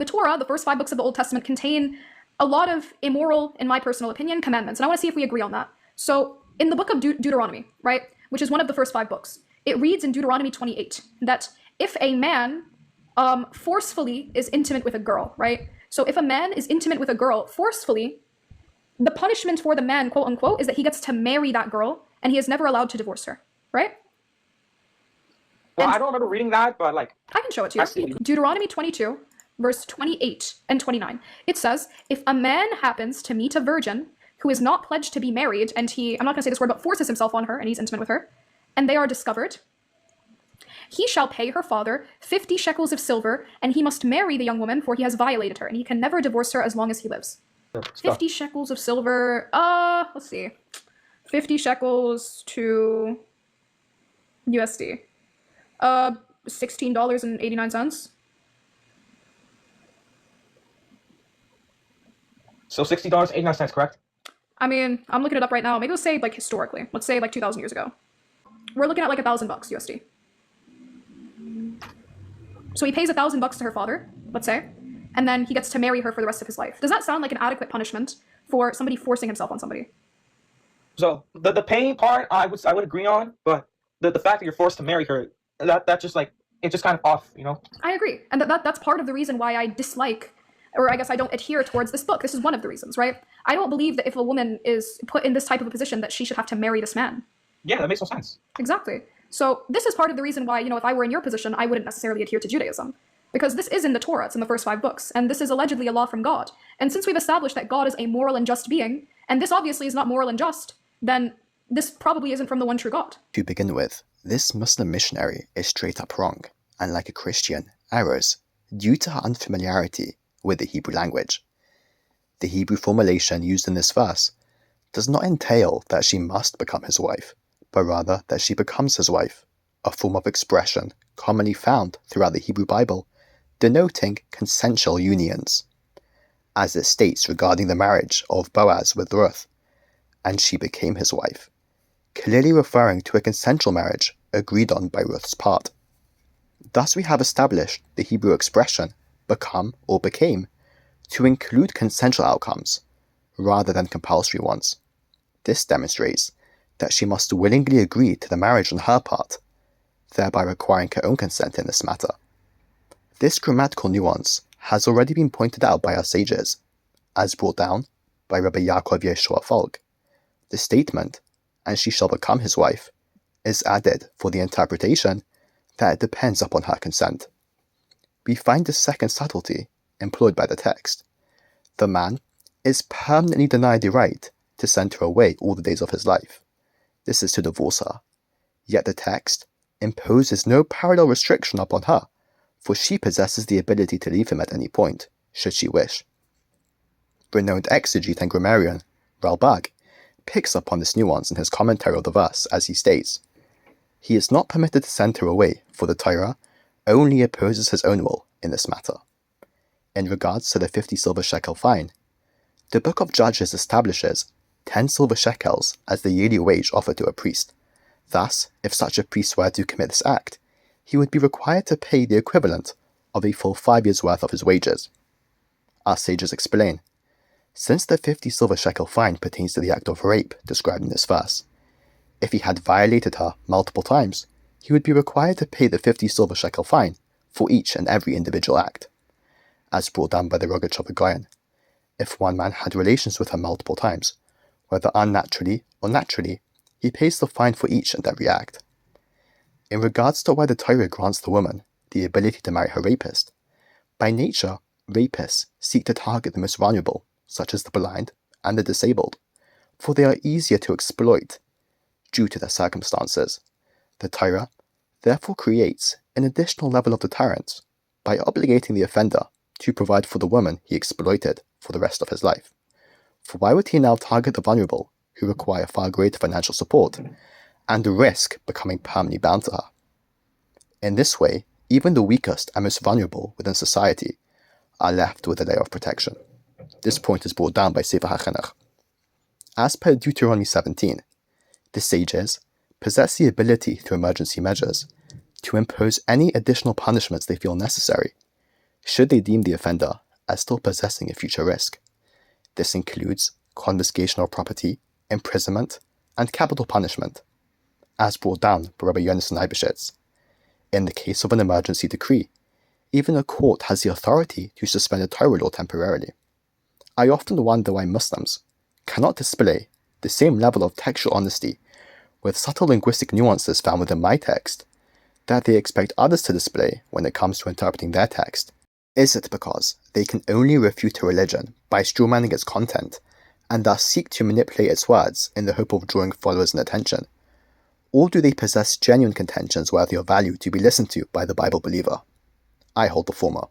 The Torah, the first 5 books of the Old Testament, contain a lot of immoral, in my personal opinion, commandments. And I want to see if we agree on that. So in the book of Deuteronomy, right, which is one of the first 5 books, it reads in Deuteronomy 28 that if a man forcefully is intimate with a girl, right? So if a man is intimate with a girl forcefully, the punishment for the man, quote unquote, is that he gets to marry that girl and he is never allowed to divorce her, right? Well, I don't remember reading that, but like... I can show it to you. Deuteronomy 22, verse 28 and 29. It says, if a man happens to meet a virgin who is not pledged to be married, and he, I'm not going to say this word, but forces himself on her, and he's intimate with her, and they are discovered, he shall pay her father 50 shekels of silver, and he must marry the young woman, for he has violated her, and he can never divorce her as long as he lives. 50 shekels of silver, let's see. 50 shekels to USD. $16.89. So $60.89, correct? I mean, I'm looking it up right now. Maybe let's say like historically. Let's say like 2,000 years ago. We're looking at like $1,000 USD. So he pays $1,000 to her father, let's say, and then he gets to marry her for the rest of his life. Does that sound like an adequate punishment for somebody forcing himself on somebody? So the paying part, I would agree on, but the fact that you're forced to marry her, that just like, it's just kind of off, you know? I agree. And that's part of the reason why I dislike, or I guess I don't adhere towards this book. This is one of the reasons, right? I don't believe that if a woman is put in this type of a position that she should have to marry this man. Yeah, that makes no sense. Exactly. So this is part of the reason why, if I were in your position, I wouldn't necessarily adhere to Judaism. Because this is in the Torah, it's in the first 5 books, and this is allegedly a law from God. And since we've established that God is a moral and just being, and this obviously is not moral and just, then this probably isn't from the one true God. To begin with, this Muslim missionary is straight up wrong, and like a Christian, errors, due to her unfamiliarity with the Hebrew language. The Hebrew formulation used in this verse does not entail that she must become his wife, but rather that she becomes his wife, a form of expression commonly found throughout the Hebrew Bible, denoting consensual unions. As it states regarding the marriage of Boaz with Ruth, and she became his wife, clearly referring to a consensual marriage agreed on by Ruth's part. Thus we have established the Hebrew expression become or became to include consensual outcomes rather than compulsory ones. This demonstrates that she must willingly agree to the marriage on her part, thereby requiring her own consent in this matter. This grammatical nuance has already been pointed out by our sages, as brought down by Rabbi Yaakov Yeshua Falk. The statement, and she shall become his wife, is added for the interpretation that it depends upon her consent. We find the second subtlety employed by the text. The man is permanently denied the right to send her away all the days of his life. This is to divorce her. Yet the text imposes no parallel restriction upon her, for she possesses the ability to leave him at any point, should she wish. Renowned exegete and grammarian Ralbag picks up on this nuance in his commentary of the verse as he states, he is not permitted to send her away, for the Torah only opposes his own will in this matter. In regards to the 50 silver shekel fine, the Book of Judges establishes 10 silver shekels as the yearly wage offered to a priest. Thus, if such a priest were to commit this act, he would be required to pay the equivalent of a full 5 years' worth of his wages. Our sages explain, since the 50 silver shekel fine pertains to the act of rape described in this verse, if he had violated her multiple times, he would be required to pay the 50 silver shekel fine for each and every individual act. As brought down by the Rogachover Goyen, if one man had relations with her multiple times, whether unnaturally or naturally, he pays the fine for each and every act. In regards to why the Torah grants the woman the ability to marry her rapist, by nature, rapists seek to target the most vulnerable, such as the blind and the disabled, for they are easier to exploit due to their circumstances. The Torah therefore creates an additional level of deterrence by obligating the offender to provide for the woman he exploited for the rest of his life. For why would he now target the vulnerable who require far greater financial support and risk becoming permanently bound to her? In this way, even the weakest and most vulnerable within society are left with a layer of protection. This point is brought down by Sefer HaChanach. As per Deuteronomy 17, the sages possess the ability through emergency measures to impose any additional punishments they feel necessary, should they deem the offender as still possessing a future risk. This includes confiscation of property, imprisonment, and capital punishment, as brought down by Rabbi Yonasan Eibeshitz. In the case of an emergency decree, even a court has the authority to suspend a Torah law temporarily. I often wonder why Muslims cannot display the same level of textual honesty with subtle linguistic nuances found within my text that they expect others to display when it comes to interpreting their text. Is it because they can only refute a religion by strawmanning its content and thus seek to manipulate its words in the hope of drawing followers and attention? Or do they possess genuine contentions worthy of value to be listened to by the Bible believer? I hold the former.